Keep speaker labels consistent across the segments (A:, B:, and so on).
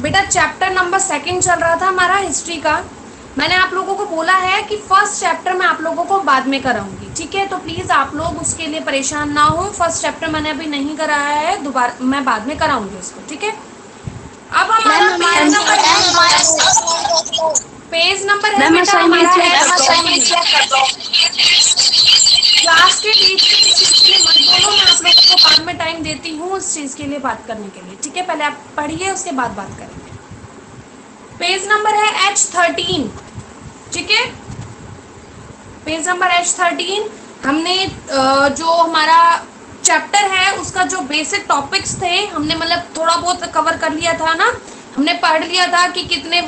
A: बेटा chapter number 2 चल रहा था हमारा हिस्ट्री का। मैंने आप लोगों को बोला है कि फर्स्ट चैप्टर मैं आप लोगों को बाद में कराऊंगी, ठीक है? तो प्लीज आप लोग उसके लिए परेशान ना हो। फर्स्ट चैप्टर मैंने अभी नहीं कराया है, दोबारा मैं बाद में कराऊंगी उसको, ठीक है? अब हमारा पेज नंबर है बेटा हमारा क्लास के बीच में इस चीज के लिए मत बोलो, मैं आप लोगों को बाद में टाइम देती हूँ उस चीज के लिए बात करने के लिए, ठीक है? पहले आप पढ़िए, उसके बाद बात करेंगे। पेज नंबर है H13, ठीक है? Page number H13। हमने जो हमारा चैप्टर है उसका जो बेसिक टॉपिक्स थे हमने मतलब थोड़ा बहुत कवर कर लिया था ना। हमने पढ़ लिया था कि कितने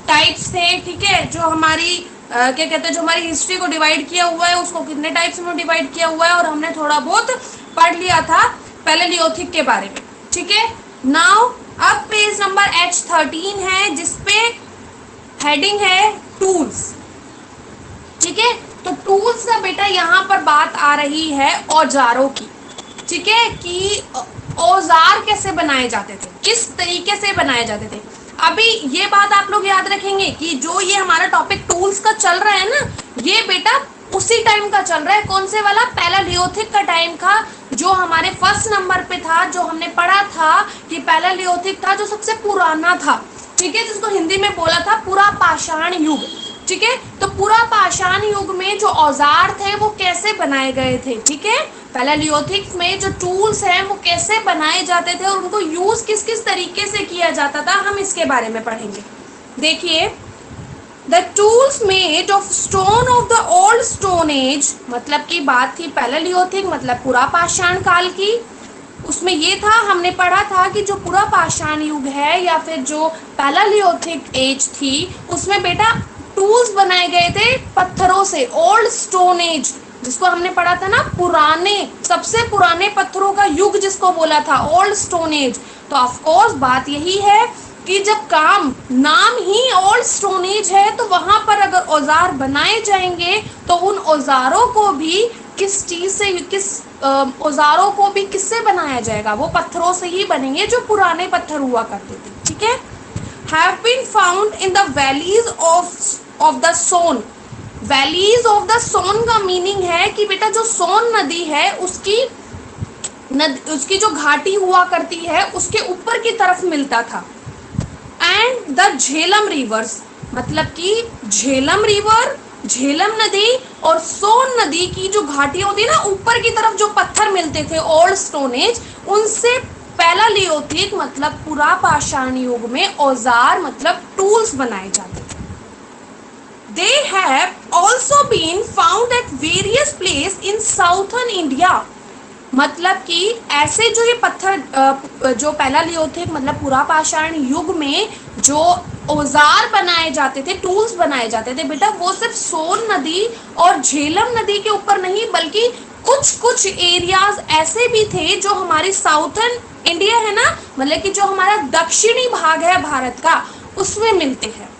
A: टाइप्स थे, ठीक है? जो हमारी क्या कहते हैं, जो हमारी हिस्ट्री को डिवाइड किया हुआ है उसको कितने टाइप्स में डिवाइड किया हुआ है, और हमने थोड़ा बहुत पढ़ लिया था पैलेलियोथिक के बारे में, ठीक है? नाउ अब पेज नंबर H13 है जिसपे हेडिंग है टूल्स, ठीक है? तो टूल्स का बेटा यहाँ पर बात आ रही है औजारों की, ठीक है? कि औजार कैसे बनाए जाते थे, किस तरीके से बनाए जाते थे। अभी ये बात आप लोग याद रखेंगे कि जो ये हमारा टॉपिक टूल्स का चल रहा है ना, ये बेटा उसी टाइम का चल रहा है। कौन से वाला? पैलेलियोथिक का टाइम का, जो हमारे फर्स्ट नंबर पे था, जो हमने पढ़ा था कि पैलेलियोथिक था जो सबसे पुराना था, ठीक है? जिसको हिंदी में बोला था पूरा पाषाण युग, ठीक है? तो पूरा पाषाण युग में जो औजार थे वो कैसे बनाए गए थे, ठीक है? पैलेलियोथिक में जो टूल्स हैं वो कैसे बनाए जाते थे और उनको यूज किस किस तरीके से किया जाता था, हम इसके बारे में पढ़ेंगे। देखिए, the tools made of stone of the old stone as, मतलब की बात थी पैलेलियोथिक मतलब पूरा पाषाण काल की। उसमें ये था, हमने पढ़ा था कि जो पूरा पाषाण युग है या फिर जो पैलेलियोथिक एज थी उसमें बेटा टूल्स बनाए गए थे पत्थरों से। ओल्ड स्टोन एज जिसको हमने पढ़ा था ना, पुराने, सबसे पुराने पत्थरों का युग जिसको बोला था, ओल्ड स्टोन एज। तो ऑफ कोर्स बात यही है कि जब नाम ही ओल्ड स्टोन एज है तो वहां पर अगर औजार बनाए जाएंगे तो उन औजारों को भी किस चीज से, किस औजारों को भी किससे बनाया जाएगा? वो पत्थरों से ही बनेंगे जो पुराने पत्थर हुआ करते थे, ठीक है? Have been found in the valleys of the Son. Valleys of the Son का मीनिंग है कि बेटा जो सोन नदी है उसकी जो घाटी हुआ करती है उसके ऊपर की तरफ मिलता था। एंड द झेलम रिवर्स, मतलब कि झेलम रिवर, झेलम नदी और सोन नदी की जो घाटी होती है ना, ऊपर की तरफ जो पत्थर मिलते थे ओल्ड स्टोन एज, उनसे पैलेलियोथिक मतलब पूरा पाषाण युग में औजार मतलब टूल्स बनाए जाते थे। They have also been found at various places in southern India, मतलब कि ऐसे जो ये पत्थर जो पैलेलियोथिक मतलब पूरा पाषाण युग में जो औजार बनाए जाते थे, टूल्स बनाए जाते थे बेटा, वो सिर्फ सोन नदी और झेलम नदी के ऊपर नहीं बल्कि कुछ कुछ एरियाज ऐसे भी थे जो हमारी साउथर्न इंडिया है ना, मतलब कि जो हमारा दक्षिणी भाग है भारत का, उसमें मिलते हैं।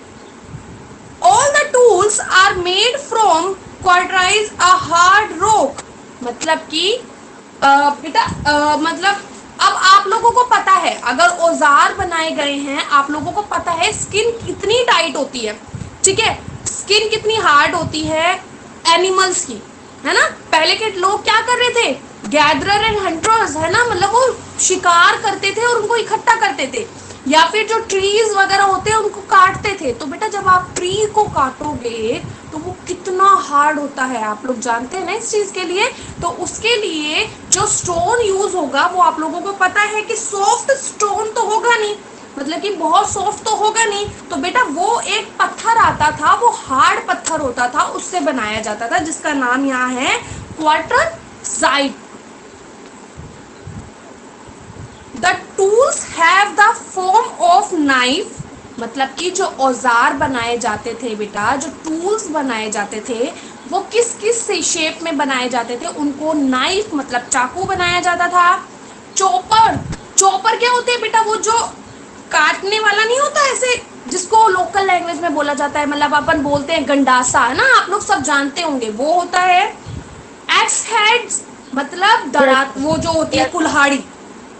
A: All the tools are made from quartz, a hard rock, मतलब कि बेटा मतलब अब आप लोगों को पता है अगर औजार बनाए गए हैं, आप लोगों को पता है स्किन कितनी टाइट होती है, ठीक है? स्किन कितनी हार्ड होती है एनिमल्स की, है ना? पहले के लोग क्या कर रहे थे? गैदरर एंड हंटर्स, है ना? मतलब वो शिकार करते थे और उनको इकट्ठा करते थे, या फिर जो ट्रीज वगैरह होते हैं उनको काटते थे। तो बेटा जब आप ट्री को काटोगे तो वो कितना हार्ड होता है, आप लोग जानते हैं ना इस चीज के लिए। तो उसके लिए जो स्टोन यूज होगा वो आप लोगों को पता है कि सॉफ्ट स्टोन तो होगा नहीं, मतलब कि बहुत सॉफ्ट तो होगा नहीं। तो बेटा वो एक पत्थर आता था, वो हार्ड पत्थर होता था, उससे बनाया जाता था, जिसका नाम यहाँ है क्वार्टरसाइट। The tools have the form of knife, मतलब कि जो औजार बनाए जाते थे बेटा, जो टूल्स बनाए जाते थे वो किस किस शेप में बनाए जाते थे? उनको नाइफ मतलब चाकू बनाया जाता था। चॉपर, चॉपर क्या होते हैं बेटा? वो जो काटने वाला नहीं होता ऐसे, जिसको लोकल लैंग्वेज में बोला जाता है, मतलब अपन बोलते हैं गंडासा, है ना? आप लोग सब जानते होंगे, वो होता है। एक्स हेड्स मतलब दरात, वो जो होती है कुल्हाड़ी,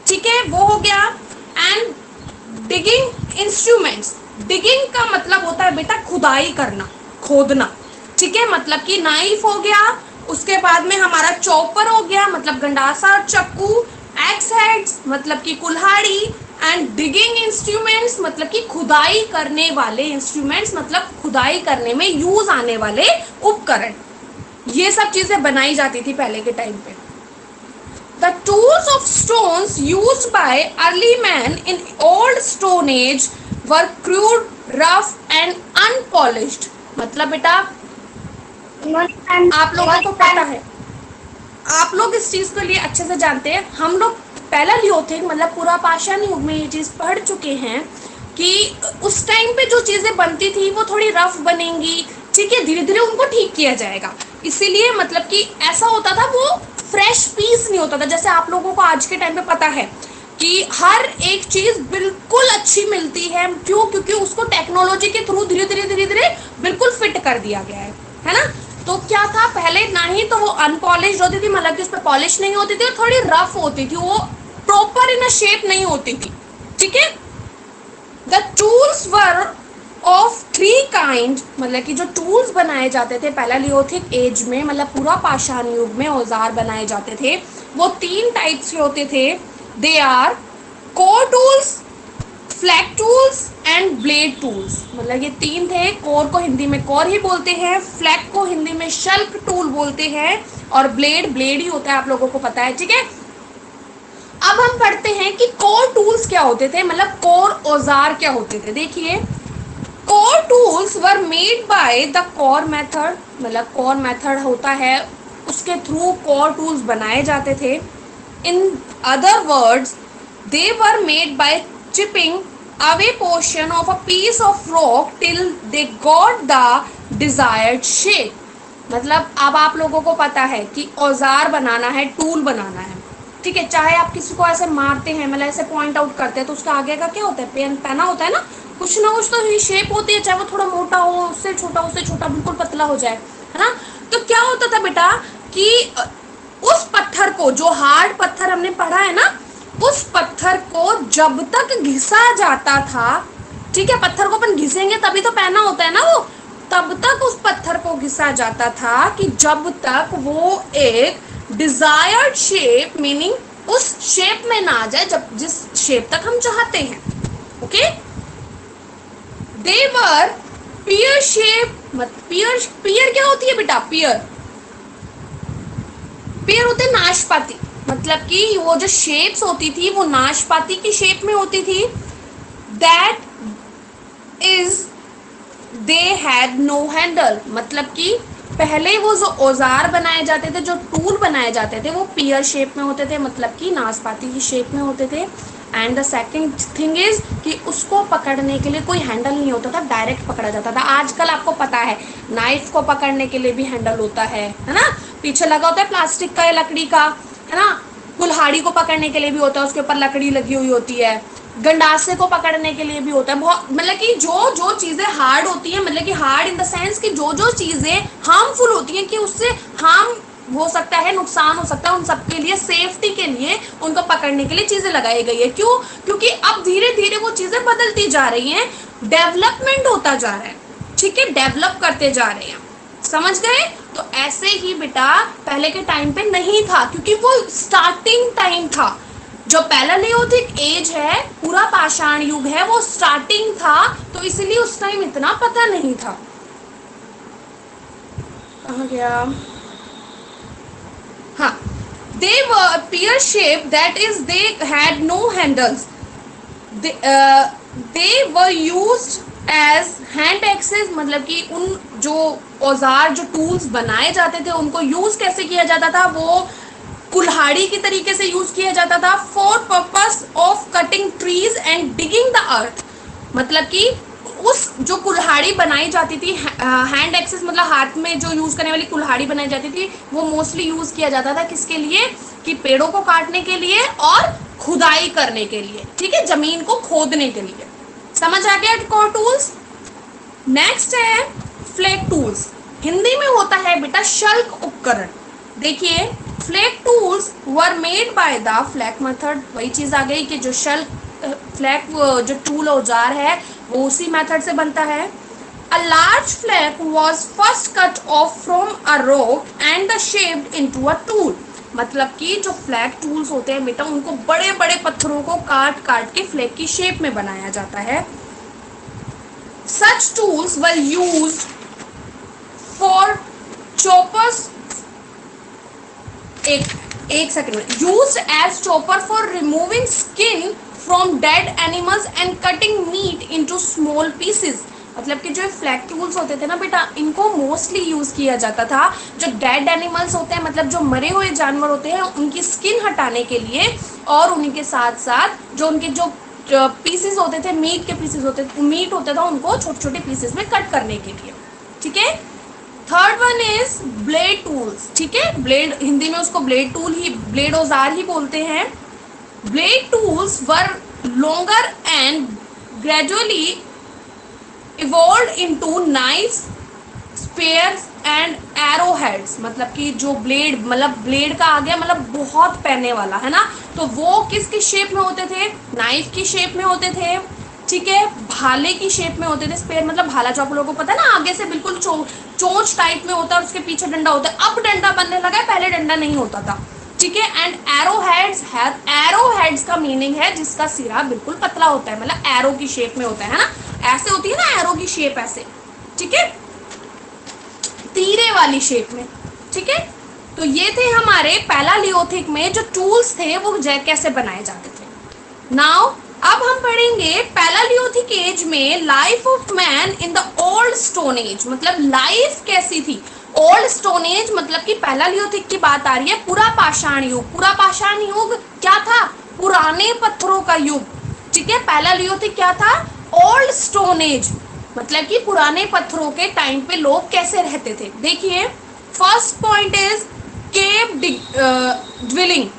A: ठीक है? वो हो गया। एंड डिगिंग इंस्ट्रूमेंट्स, डिगिंग का मतलब होता है बेटा खुदाई करना, खोदना, ठीक है। मतलब कि नाइफ हो गया, उसके बाद में हमारा चॉपर हो गया मतलब गंडासा चक्कू, एक्स हेड्स मतलब कि कुल्हाड़ी, एंड डिगिंग इंस्ट्रूमेंट्स मतलब कि खुदाई करने वाले इंस्ट्रूमेंट्स मतलब खुदाई करने में यूज आने वाले उपकरण। ये सब चीजें बनाई जाती थी पहले के टाइम पे। The tools of stones used by early man in old stone age were crude, rough and unpolished। मतलब बेटा आप लोगों को पता है, आप लोग इस चीज के लिए अच्छे से जानते हैं, हम लोग पहला लियोथिक मतलब पूरा पाषाण युग में ये चीज पढ़ चुके हैं कि उस टाइम पे जो चीजें बनती थी वो थोड़ी रफ बनेंगी, ठीक है, धीरे धीरे उनको ठीक किया जाएगा। इसीलिए मतलब कि ऐसा होता था, वो फ्रेश पीस नहीं होता था। जैसे आप लोगों को आज के टाइम पे पता है कि हर एक चीज बिल्कुल अच्छी मिलती है, क्यों? क्योंकि उसको टेक्नोलॉजी के थ्रू धीरे धीरे धीरे धीरे बिल्कुल फिट कर दिया गया है ना। तो क्या था पहले, ना ही तो वो अनपॉलिश होती थी, मतलब कि उस पर पॉलिश नहीं होती थी, और थोड़ी रफ होती थी, वो प्रॉपर इन शेप नहीं होती थी, ठीक है। The tools were of three kind, मतलब कि जो टूल्स बनाए जाते थे पहला लियोथिक एज में, मतलब पूरा पाषाण युग में औजार बनाए जाते थे, वो तीन टाइप्स के होते थे। They are core tools, flake tools and blade tools. मतलब ये तीन थे। कोर को हिंदी में कोर ही बोलते हैं, फ्लैग को हिंदी में शल्क टूल बोलते हैं, और ब्लेड ब्लेड ही होता है, आप लोगों को पता है, ठीक है। अब हम पढ़ते हैं कि कोर टूल्स क्या होते थे, मतलब कोर औजार क्या होते थे। देखिए, core tools were made by the core method, मतलब कोर मेथड होता है, उसके थ्रू कोर टूल्स बनाए जाते थे। In other words, they were made by chipping away portion of a piece of rock till they got the desired shape। मतलब अब आप लोगों को पता है कि औजार बनाना है, टूल बनाना है, ठीक है। चाहे आप किसी को ऐसे मारते हैं, मतलब ऐसे पॉइंट आउट करते हैं, तो उसका आगे का क्या होता है, पेन पहना होता है ना, कुछ ना कुछ तो शेप होती है, चाहे वो थोड़ा मोटा हो, उससे छोटा बिल्कुल पतला हो जाए, है ना। तो क्या होता था बेटा कि उस पत्थर को, जो हार्ड पत्थर हमने पढ़ा है ना, उस पत्थर को जब तक घिसा जाता था, ठीक है, पत्थर को अपन घिसेंगे तभी तो पहना होता है ना वो, तब तक उस पत्थर को घिसा जाता था कि जब तक वो एक डिजायर्ड शेप, मीनिंग उस शेप में ना आ जाए जब जिस शेप तक हम चाहते हैं, ओके। दे वर पियर शेप, पियर क्या होती है बेटा, पियर होते नाशपाती, मतलब कि वो जो शेप्स होती थी वो नाशपाती की शेप में होती थी। That is they had no handle, मतलब कि पहले वो जो औजार बनाए जाते थे, जो टूल बनाए जाते थे, वो पियर शेप में होते थे, मतलब कि नाशपाती की शेप में होते थे। And the second thing is कि उसको पकड़ने के लिए कोई हैंडल नहीं होता था, डायरेक्ट पकड़ा जाता था। आजकल आपको पता है नाइफ को पकड़ने के लिए भी हैंडल होता है ना, पीछे लगा होता है प्लास्टिक का या लकड़ी का, है ना। कुल्हाड़ी को पकड़ने के लिए भी होता है, उसके ऊपर लकड़ी लगी हुई होती है। गंडासे को पकड़ने के लिए भी होता है। बहुत मतलब कि जो जो चीजें हार्ड होती हैं, मतलब कि हार्ड इन द सेंस कि जो जो चीजें हार्मफुल होती हैं, कि उससे हार्म हो सकता है, नुकसान हो सकता है, उन सबके लिए सेफ्टी के लिए उनको पकड़ने के लिए चीजें लगाई गई है। क्यों? क्योंकि अब धीरे धीरे वो चीजें बदलती जा रही हैं, डेवलपमेंट होता जा रहा है, ठीक है, डेवलप करते जा रहे हैं, समझ गए। तो ऐसे ही बेटा पहले के टाइम पे नहीं था, क्योंकि वो स्टार्टिंग टाइम था। जो पैलेलियोथिक एज है, पूरा पाषाण युग है, वो स्टार्टिंग था, तो इसलिए उस टाइम इतना पता नहीं था। कहाँ गया, हाँ, they were pear shaped, that is they had no handles, they were used as hand axes, मतलब कि उन जो औजार, जो टूल्स बनाए जाते थे, उनको यूज कैसे किया जाता था, वो कुल्हाड़ी की तरीके से यूज किया जाता था। For purpose of cutting trees and digging the earth, मतलब कि उस जो कुल्हाड़ी बनाई जाती थी, हैंड एक्सेस मतलब हाथ में जो यूज करने वाली कुल्हाड़ी बनाई जाती थी, वो मोस्टली यूज किया जाता था किसके लिए, कि पेड़ों को काटने के लिए और खुदाई करने के लिए, ठीक है, जमीन को खोदने के लिए। समझ आ गया कोर टूल्स। नेक्स्ट है फ्लैग टूल्स, हिंदी में होता है बेटा शल्क उपकरण। देखिए, flag tools were made by the flag method, वही चीज आ गई कि जो शल्क फ्लैग जो टूल औजार है वो उसी मेथड से बनता है। A large flake was first cut off from a rock and shaped into a tool। मतलब कि जो फ्लैग टूल्स होते हैं बेटा उनको बड़े बड़े पत्थरों को काट काट के फ्लैग की शेप में बनाया जाता है। Such tools were used for choppers, एक सेकंड में, used as chopper for removing skin from dead animals and cutting meat into small pieces। मतलब कि जो फ्लैग टूल्स होते थे ना बेटा इनको मोस्टली यूज किया जाता था जो डेड एनिमल्स होते हैं, मतलब जो मरे हुए जानवर होते हैं उनकी स्किन हटाने के लिए, और उन्हीं के साथ साथ जो उनके जो पीसेस होते थे, मीट के पीसेस मीट होता था उनको छोटे छोटे पीसेस में कट करने के लिए। ठीक है। Third one is blade tools. ठीक है, ब्लेड हिंदी में उसको ब्लेड टूल ही, ब्लेड औजार ही बोलते हैं। Blade tools were longer and gradually evolve into knives, spears and arrow heads. मतलब कि जो ब्लेड, मतलब ब्लेड का आ गया मतलब बहुत पैने वाला है ना, तो वो किसकी शेप में होते थे, नाइफ की शेप में होते थे। ठीक है, भाले की शेप में होते थे। स्पेयर मतलब भाला जो आप लोगों को पता है ना, आगे से बिल्कुल चोंच टाइप में होता है और उसके पीछे डंडा होता है। अब डंडा बनने लगा है, पहले डंडा नहीं होता था। ठीक है, एंड एरो हेड्स है। एरो हेड्स का मीनिंग है जिसका सिरा बिल्कुल पतला होता है, मतलब एरो की शेप में होता है ना, ऐसे होती है ना एरो की शेप ऐसे। ठीक है, तीरे वाली शेप में। ठीक है, तो ये थे हमारे पैलालियोथिक में जो टूल्स थे वो कैसे बनाए जाते थे। नाउ अब हम पढ़ेंगे पैलालियोथिक एज में life of man in the old stone as. मतलब लाइफ कैसी थी ओल्ड स्टोन एज, मतलब कि पैलालियोथिक की बात आ रही है। पूरा पाषाण युग, पूरा पाषाण युग क्या था, पुराने पत्थरों का युग। ठीक है, पैलालियोथिक क्या था, ओल्ड स्टोन एज, मतलब कि पुराने पत्थरों के टाइम पे लोग कैसे रहते थे। देखिए फर्स्ट पॉइंट इज केव ड्विलिंग,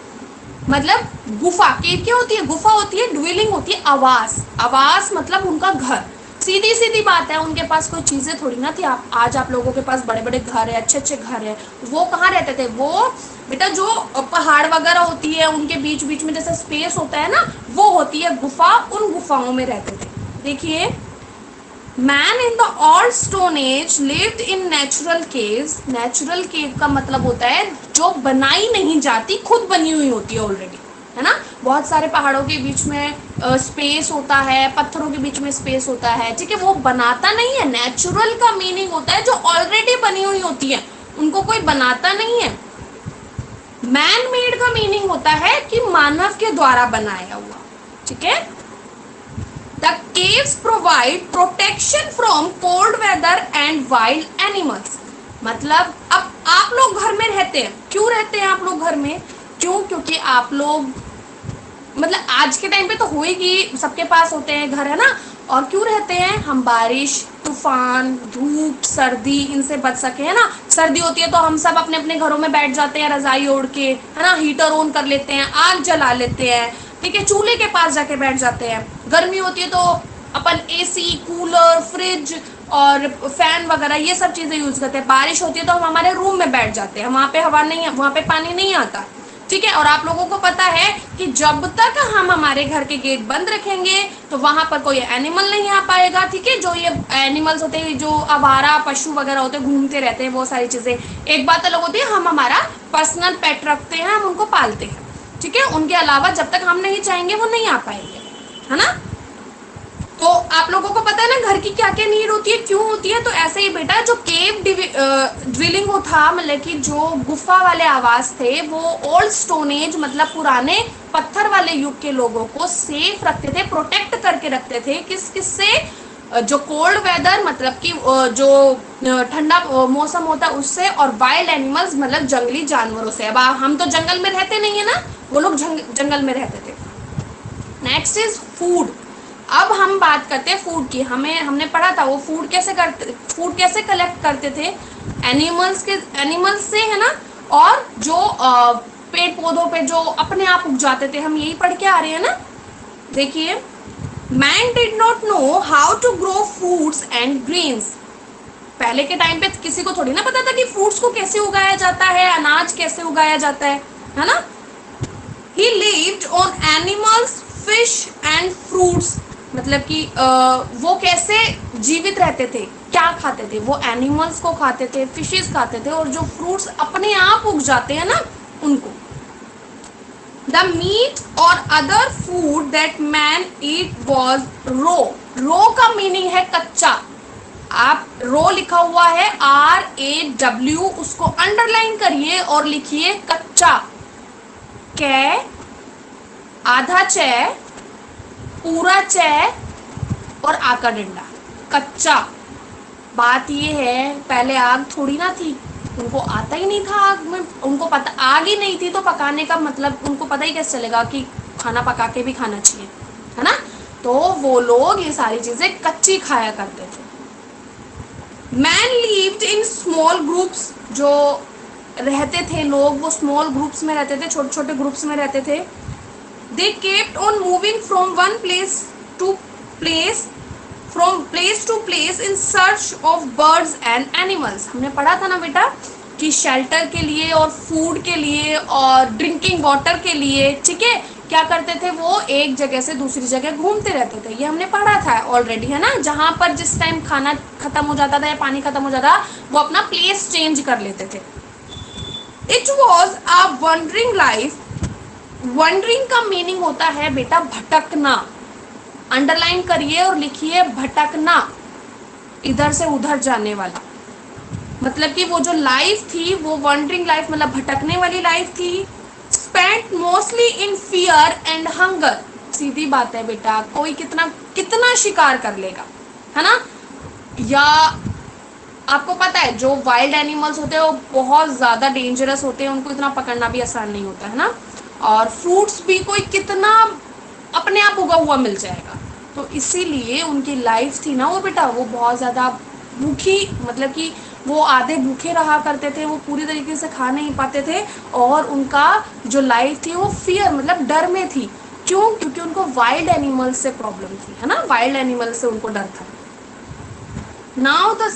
A: मतलब गुफा। केव क्या होती है, गुफा होती है। ड्विलिंग होती है आवास, आवास मतलब उनका घर। सीधी सीधी बात है, उनके पास कोई चीजें थोड़ी ना थी। आज आप लोगों के पास बड़े बड़े घर है, अच्छे अच्छे घर है। वो कहाँ रहते थे, वो बेटा जो पहाड़ वगैरह होती है उनके बीच बीच में जैसे स्पेस होता है ना, वो होती है गुफा, उन गुफाओं में रहते थे। देखिए man in the old stone age lived in natural caves. Natural cave का मतलब होता है जो बनाई नहीं जाती, खुद बनी हुई होती है ऑलरेडी, है ना। बहुत सारे पहाड़ों के बीच में स्पेस होता है, पत्थरों के बीच में स्पेस होता है। ठीक है, वो बनाता नहीं है। नेचुरल का मीनिंग होता है जो ऑलरेडी बनी हुई होती है, उनको कोई बनाता नहीं है। मैन मेड का मीनिंग होता है कि मानव के द्वारा बनाया हुआ। ठीक है, The caves provide protection from cold weather and wild animals। मतलब अब आप लोग घर में रहते हैं, क्यों रहते हैं आप लोग घर में, क्यों, क्योंकि आप लोग मतलब आज के टाइम पे तो होएगी, सबके पास होते हैं घर, है ना। और क्यों रहते हैं, हम बारिश, तूफान, धूप, सर्दी इनसे बच सके, है ना। सर्दी होती है तो हम सब अपने अपने घरों में बैठ जाते हैं रजाई ओढ़ के, है ना, हीटर ऑन कर लेते हैं, आग जला लेते हैं। ठीक है, चूल्हे के पास जाके बैठ जाते हैं। गर्मी होती है तो अपन एसी, कूलर, फ्रिज और फैन वगैरह ये सब चीजें यूज करते हैं। बारिश होती है तो हम हमारे रूम में बैठ जाते हैं, वहां पे हवा नहीं, वहां पे पानी नहीं आता। ठीक है, और आप लोगों को पता है कि जब तक हम हमारे घर के गेट बंद रखेंगे तो वहां पर कोई एनिमल नहीं आ पाएगा। ठीक है, जो ये एनिमल्स होते हैं, जो आवारा पशु वगैरह होते हैं, घूमते रहते हैं, वो सारी चीजें। एक बात अलग होती है, हम हमारा पर्सनल पेट रखते हैं, हम उनको पालते हैं। ठीक है, उनके अलावा जब तक हम नहीं चाहेंगे वो नहीं आ पाएंगे, है ना। तो आप लोगों को पता है ना घर की क्या क्या नीड होती है, क्यों होती है। तो ऐसे ही बेटा जो केव ड्रिलिंग वो था, मतलब कि जो गुफा वाले आवास थे, वो ओल्ड स्टोन एज मतलब पुराने पत्थर वाले युग के लोगों को सेफ रखते थे, प्रोटेक्ट करके रखते थे। किस से, जो कोल्ड वेदर मतलब कि जो ठंडा मौसम होता है उससे, और वाइल्ड एनिमल्स मतलब जंगली जानवरों से। अब हम तो जंगल में रहते नहीं है ना, वो लोग जंगल में रहते थे। Next is food. अब हम बात करते हैं फूड की। हमने पढ़ा था वो फूड कैसे कलेक्ट करते थे, एनिमल्स से, है ना। और जो पेड़ पौधों पे जो अपने आप उग जाते थे, हम यही पढ़ के आ रहे हैं ना। देखिए man did not know how to grow fruits and greens. पहले के टाइम पे किसी को थोड़ी ना पता था कि फ्रूट्स को कैसे उगाया जाता है, अनाज कैसे उगाया जाता है ना। He lived on animals, fish and fruits, मतलब कि वो कैसे जीवित रहते थे, क्या खाते थे, वो एनिमल्स को खाते थे, फिशेस खाते थे, और जो फ्रूट्स अपने आप उग जाते हैं ना उनको। द मीट और other food that man eat was raw. Raw का मीनिंग है कच्चा। आप रो लिखा हुआ है RAW, उसको अंडरलाइन करिए और लिखिए कच्चा। कै, आधा चे, पूरा चे और आका डंडा, कच्चा। बात ये है पहले आग थोड़ी ना थी, उनको आता ही नहीं था आग में, उनको पता आग ही नहीं थी तो पकाने का मतलब उनको पता ही कैसे चलेगा कि खाना पका के भी खाना चाहिए, है ना। तो वो लोग ये सारी चीजें कच्ची खाया करते थे। Man lived in small groups, जो रहते थे लोग वो स्मॉल ग्रुप्स में रहते थे, छोटे छोटे ग्रुप्स में रहते थे। They kept on moving from one place to place, from place to place in search of birds and animals. हमने पढ़ा था ना बेटा कि शेल्टर के लिए और फूड के लिए और ड्रिंकिंग वाटर के लिए, ठीक है, क्या करते थे, वो एक जगह से दूसरी जगह घूमते रहते थे। ये हमने पढ़ा था ऑलरेडी, है ना। जहां पर जिस टाइम खाना खत्म हो जाता था या पानी खत्म हो जाता वो अपना प्लेस चेंज कर लेते थे। It was a wondering life. Wondering का मीनिंग होता है बेटा भटकना। अंडरलाइन करिए और लिखिए भटकना, इधर से उधर जाने वाला। मतलब कि वो जो लाइफ थी वो वंडरिंग लाइफ, मतलब भटकने वाली लाइफ थी। Spent mostly in fear and hunger. सीधी बात है बेटा, कोई कितना कितना शिकार कर लेगा, है ना। या आपको पता है जो वाइल्ड एनिमल्स होते हैं वो बहुत ज्यादा डेंजरस होते हैं, उनको इतना पकड़ना भी आसान नहीं होता, है ना। और फ्रूट्स भी कोई कितना अपने आप उगा हुआ मिल जाएगा। तो इसीलिए उनकी लाइफ थी ना वो बेटा, वो बहुत ज्यादा भूखी, मतलब कि वो आधे भूखे रहा करते थे, वो पूरी तरीके से खा नहीं पाते थे, और उनका जो लाइफ थी वो फियर मतलब डर में थी। क्यों? क्योंकि उनको वाइल्ड एनिमल्स से प्रॉब्लम थी, है ना, वाइल्ड एनिमल्स से उनको डर था। Now the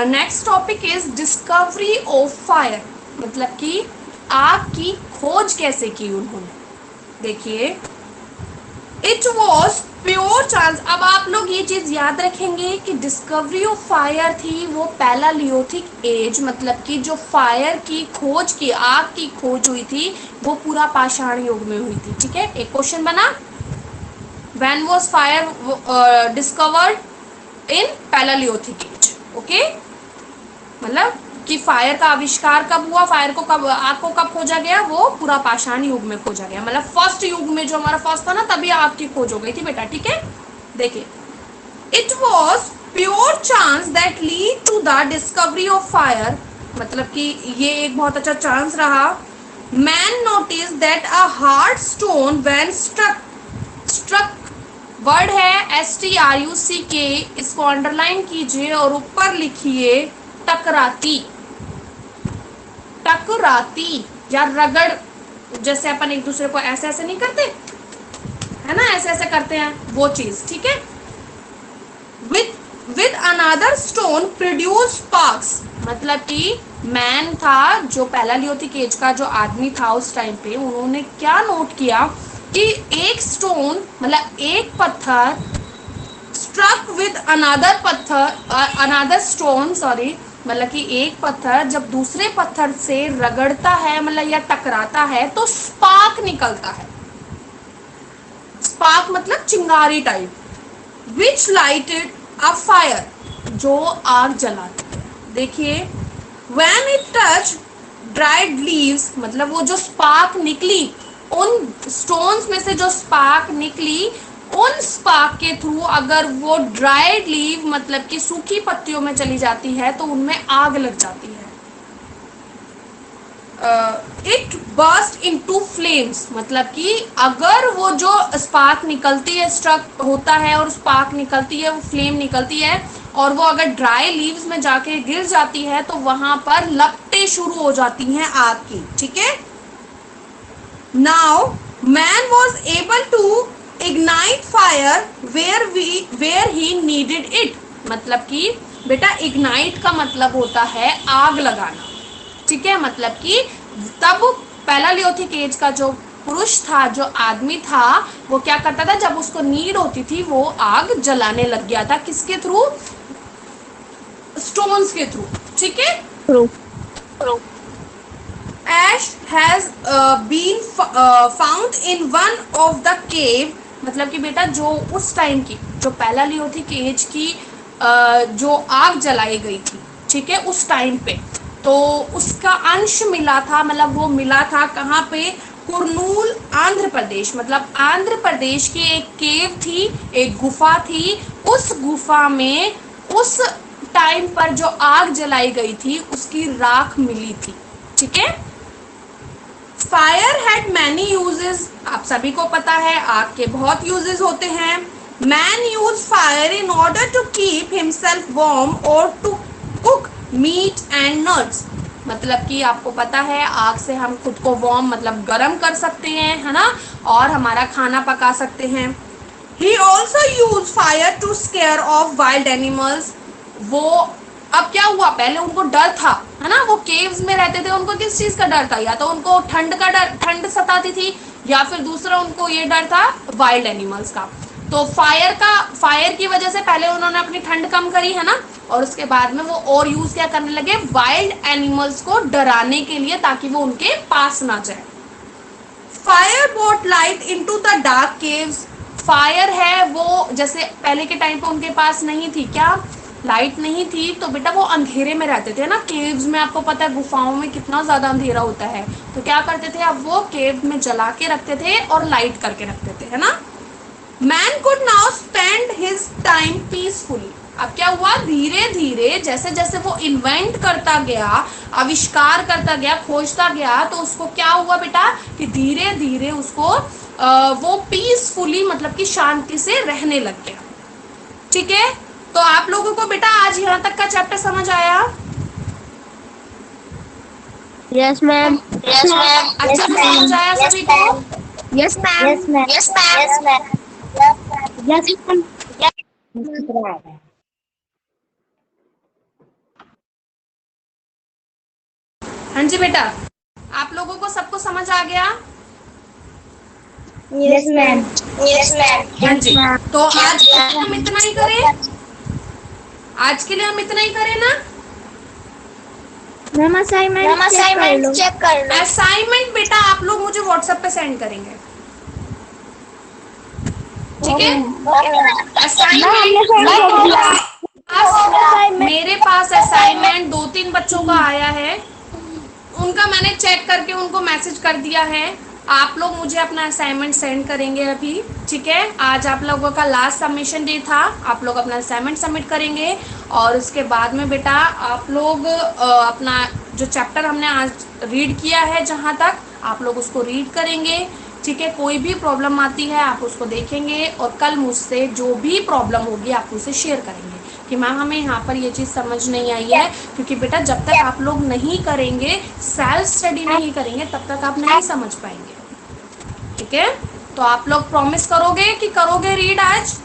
A: next topic is discovery of fire, मतलब कि आग की खोज कैसे की उन्होंने। देखिए, इट वॉज प्योर चांस। अब आप लोग ये चीज याद रखेंगे कि डिस्कवरी ऑफ फायर थी वो पैलालियोथिक एज, मतलब कि जो फायर की खोज की, आग की खोज हुई थी वो पूरा पाषाण युग में हुई थी। ठीक है, एक क्वेश्चन बना, when was fire discovered in palaeolithic age. Okay, मतलब कि फायर का आविष्कार कब हुआ, फायर को कब, आग को कब खोजा गया, वो पूरा पाषाण युग में खोजा गया। मतलब फर्स्ट युग में जो हमारा फर्स्ट था ना, तभी आग की खोज हो गई थी बेटा। ठीक है, देखिए, it was pure chance that lead to the discovery of fire, मतलब कि ये एक बहुत अच्छा चांस रहा। Man notice that a hard stone when struck, struck word है STRUCK, इसको अंडरलाइन कीजिए और ऊपर लिखिए टकराती। टकराती या रगड़, जैसे अपन एक दूसरे को ऐसे ऐसे नहीं करते, है ना, ऐसे ऐसे करते हैं, वो चीज। ठीक है, with another stone produce sparks, मतलब कि मैन था जो पैलालियोथिक एज का जो आदमी था उस टाइम पे, उन्होंने क्या नोट किया कि एक स्टोन, मतलब एक पत्थर, स्ट्रक विद अनदर पत्थर, अनदर स्टोन, सॉरी, मतलब कि एक पत्थर जब दूसरे पत्थर से रगड़ता है, मतलब या टकराता है, तो स्पार्क निकलता है। स्पार्क मतलब चिंगारी type, which lighted a fire, जो आग जलाती है। देखिए, when it touch dried leaves, मतलब वो जो स्पार्क निकली, उन स्टोन्स में से जो स्पार्क निकली, उन स्पार्क के थ्रू अगर वो ड्राइड लीव, मतलब कि सूखी पत्तियों में चली जाती है, तो उनमें आग लग जाती है। इट बर्स्ट इनटू फ्लेम्स, मतलब कि अगर वो जो स्पार्क निकलती है, स्ट्रक होता है और स्पार्क निकलती है, वो फ्लेम निकलती है, और वो अगर ड्राई लीव्स में जाके गिर जाती है, तो वहां पर लपटें शुरू हो जाती हैं आग की। ठीक है, now man was able to ignite fire where he needed it, मतलब कि बेटा इग्नाइट का मतलब होता है आग लगाना। ठीक है, मतलब कि तब पैलालियोथिक एज का जो पुरुष था, जो आदमी था, वो क्या करता था, जब उसको नीड होती थी वो आग जलाने लग गया था। किसके थ्रू? स्टोन्स के थ्रू। ठीक है।
B: True.
A: Ash has been found in one of the cave, मतलब कि बेटा जो उस टाइम की जो पहला लियो थी केज की जो आग जलाई गई थी, ठीक है, उस टाइम पे तो उसका अंश मिला था, मतलब वो मिला था कहाँ पे? कुरनूल, आंध्र प्रदेश। मतलब आंध्र प्रदेश की एक केव थी, एक गुफा थी। उस गुफा में उस टाइम पर जो आग जलाई गई थी उसकी राख मिली थी। ठीक है। फायर हैड मैनी यूजेस, आप सभी को पता है आग के बहुत यूजेस होते हैं। Man use fire in order to keep himself warm और to cook meat and nuts. मतलब कि आपको पता है आग से हम खुद को वार्म मतलब गर्म कर सकते हैं, है ना, और हमारा खाना पका सकते हैं। He also use fire to scare off wild animals. वो अब क्या हुआ, पहले उनको डर था, है ना, वो केव्स में रहते थे, उनको किस चीज का डर था? या तो उनको ठंड का डर, ठंड सताती थी, या फिर दूसरा उनको ये डर था वाइल्ड एनिमल्स का। तो फायर की वजह से पहले उन्होंने अपनी ठंड कम करी, है ना, और उसके बाद में वो और यूज क्या करने लगे, वाइल्ड एनिमल्स को डराने के लिए, ताकि वो उनके पास ना जाए। Fire boat light into the dark caves. Fire है वो, जैसे पहले के टाइम पे उनके पास नहीं थी, क्या लाइट नहीं थी, तो बेटा वो अंधेरे में रहते थे ना, केव्स में आपको पता है गुफाओं में कितना ज्यादा अंधेरा होता है, तो क्या करते थे, अब वो केव में जला के रखते थे और लाइट करके रखते थे, है ना। Man could now spend his time peacefully. अब क्या हुआ, धीरे धीरे जैसे जैसे वो इन्वेंट करता गया, आविष्कार करता गया, खोजता गया, तो उसको क्या हुआ बेटा कि धीरे धीरे उसको वो पीसफुली मतलब कि शांति से रहने लग गया। ठीक है। तो आप लोगों को बेटा आज यहाँ तक का चैप्टर समझ आया?
B: Yes, ma'am.
A: अच्छे से समझ आया सभी को?
B: Yes, ma'am. Yes, ma'am.
A: हाँ जी बेटा, आप लोगों को सबको समझ आ गया?
B: Yes, ma'am.
A: हाँ जी। तो आज के लिए हम इतना ही करें, आज के लिए हम इतना ही करें ना।
B: मैम असाइनमेंट चेक कर लो।
A: असाइनमेंट बेटा आप लोग मुझे व्हाट्सएप पे सेंड करेंगे, ठीक है। असाइनमेंट मेरे पास असाइनमेंट 2-3 बच्चों का आया है, उनका मैंने चेक करके उनको मैसेज कर दिया है। आप लोग मुझे अपना असाइनमेंट सेंड करेंगे अभी, ठीक है। आज आप लोगों का लास्ट सबमिशन डे था, आप लोग अपना असाइनमेंट सबमिट करेंगे और उसके बाद में बेटा आप लोग अपना जो चैप्टर हमने आज रीड किया है जहाँ तक, आप लोग उसको रीड करेंगे, ठीक है। कोई भी प्रॉब्लम आती है आप उसको देखेंगे और कल मुझसे जो भी प्रॉब्लम होगी आप उसे शेयर करेंगे कि मैम हमें यहाँ पर ये चीज़ समझ नहीं आई है, क्योंकि बेटा जब तक आप लोग नहीं करेंगे, सेल्फ स्टडी नहीं करेंगे, तब तक आप नहीं समझ पाएंगे, ठीक है। तो आप लोग प्रॉमिस करोगे कि करोगे रीड आज?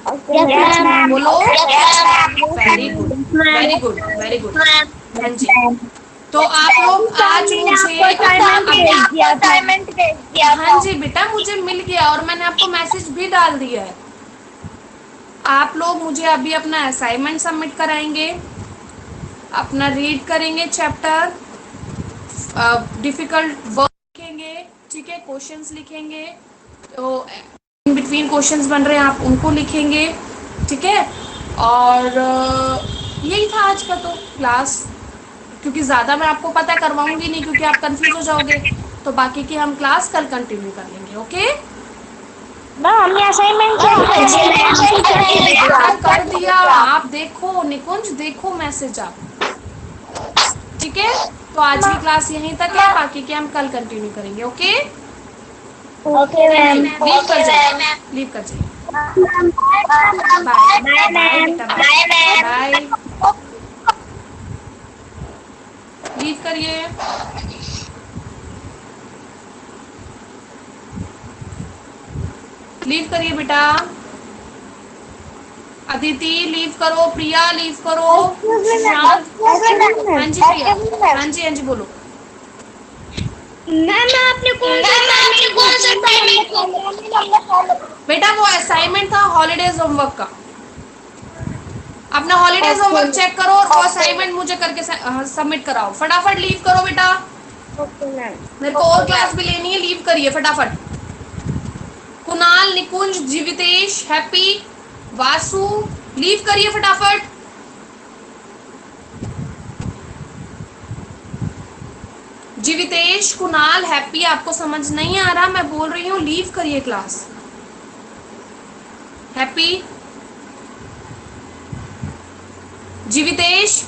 A: बोलो। Very good, very good, very good. हाँ जी। तो आप लोग आज मुझे
B: असाइनमेंट भेज दिया।
A: हाँ जी बेटा मुझे मिल गया और मैंने आपको मैसेज भी डाल दिया है। आप लोग मुझे अभी अपना असाइनमेंट सबमिट कराएंगे, अपना रीड करेंगे चैप्टर, डिफिकल्ट वर्ड लिखेंगे, ठीक है, क्वेश्चंस लिखेंगे, तो इन बिटवीन क्वेश्चंस बन रहे हैं आप उनको लिखेंगे, ठीक है। और यही था आज का तो क्लास, क्योंकि ज़्यादा मैं आपको पता करवाऊंगी नहीं क्योंकि आप कंफ्यूज हो जाओगे, तो बाकी की हम क्लास कल कंटिन्यू कर लेंगे, ओके।
B: हमने असाइनमेंट
A: कर दिया, आप देखो निकुंज, देखो मैसेज आप, ठीक है। तो आज की क्लास यहीं तक है, बाकी के हम कल कंटिन्यू करेंगे, ओके।
B: Okay ma'am.
A: लीव कर जाइए, लीव कर जाइए। बाय बाय बेटा, बाय बाय, लीव करिए। लीव करिए बेटा। अदिति लीव करो, प्रिया लीव करो, हाँ जी प्रिया, हाँ जी हाँ जी बोलो।
B: मैम आपने कौन सा असाइनमेंट?
A: बेटा वो असाइनमेंट था हॉलीडेज होमवर्क का। अपना हॉलीडेज होमवर्क चेक करो और वो असाइनमेंट मुझे करके सबमिट कराओ। फटाफट लीव करो बेटा,
B: ओके मैम।
A: मेरे को और क्लास भी लेनी है। लीव करिए फटाफट। कुणाल, निकुंज, जीवितेश, हैप्पी, वासु, लीव करिए फटाफट। जीवितेश, कुणाल, हैप्पी, आपको समझ नहीं आ रहा मैं बोल रही हूँ, लीव करिए क्लास। हैप्पी, जीवितेश,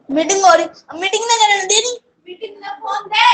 B: मीटिंग हो रही, मीटिंग ना करने दे रही, मीटिंग ना फोन दे।